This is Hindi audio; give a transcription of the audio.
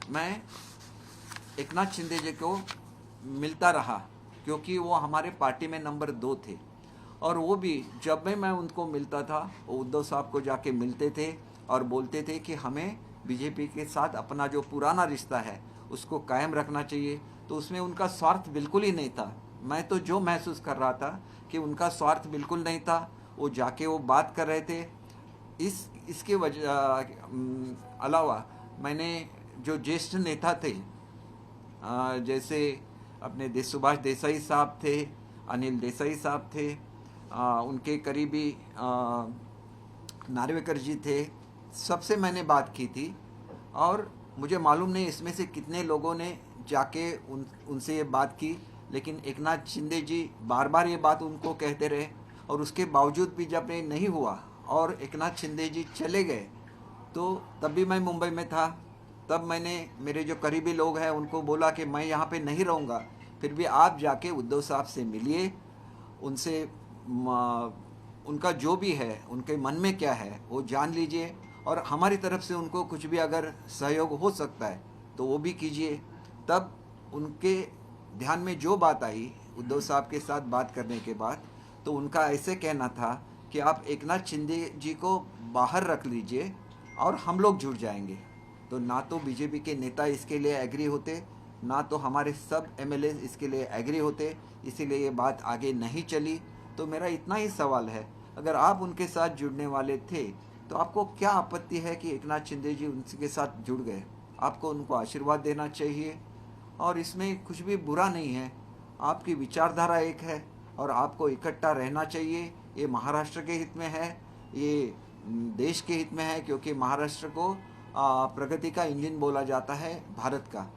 मैं एकनाथ शिंदे जी को मिलता रहा, क्योंकि वो हमारे पार्टी में नंबर 2 थे। और वो भी जब भी मैं उनको मिलता था, वो उद्धव साहब को जाके मिलते थे और बोलते थे कि हमें बीजेपी के साथ अपना जो पुराना रिश्ता है उसको कायम रखना चाहिए। तो उसमें उनका स्वार्थ बिल्कुल ही नहीं था। मैं तो जो महसूस कर रहा था कि उनका स्वार्थ बिल्कुल नहीं था। वो जाके वो बात कर रहे थे। इसके वजह अलावा मैंने जो ज्येष्ठ नेता थे, जैसे अपने सुभाष देसाई साहब थे, अनिल देसाई साहब थे, उनके करीबी नार्वेकर जी थे, सबसे मैंने बात की थी। और मुझे मालूम नहीं इसमें से कितने लोगों ने जाके उनसे ये बात की, लेकिन एकनाथ शिंदे जी बार बार ये बात उनको कहते रहे। और उसके बावजूद भी जब ये नहीं हुआ और एकनाथ शिंदे जी चले गए, तो तब भी मैं मुंबई में था। तब मैंने मेरे जो करीबी लोग हैं उनको बोला कि मैं यहाँ पे नहीं रहूँगा, फिर भी आप जाके उद्धव साहब से मिलिए, उनसे उनका जो भी है, उनके मन में क्या है वो जान लीजिए, और हमारी तरफ से उनको कुछ भी अगर सहयोग हो सकता है तो वो भी कीजिए। तब उनके ध्यान में जो बात आई उद्धव साहब के साथ बात करने के बाद, तो उनका ऐसे कहना था कि आप एकनाथ शिंदे जी को बाहर रख लीजिए और हम लोग जुड़ जाएंगे। तो ना तो बीजेपी के नेता इसके लिए एग्री होते, ना तो हमारे सब एमएलए इसके लिए एग्री होते, इसीलिए ये बात आगे नहीं चली। तो मेरा इतना ही सवाल है, अगर आप उनके साथ जुड़ने वाले थे तो आपको क्या आपत्ति है कि एकनाथ शिंदे जी उनके साथ जुड़ गए? आपको उनको आशीर्वाद देना चाहिए, और इसमें कुछ भी बुरा नहीं है। आपकी विचारधारा एक है और आपको इकट्ठा रहना चाहिए। ये महाराष्ट्र के हित में है, ये देश के हित में है, क्योंकि महाराष्ट्र को प्रगति का इंजन बोला जाता है भारत का।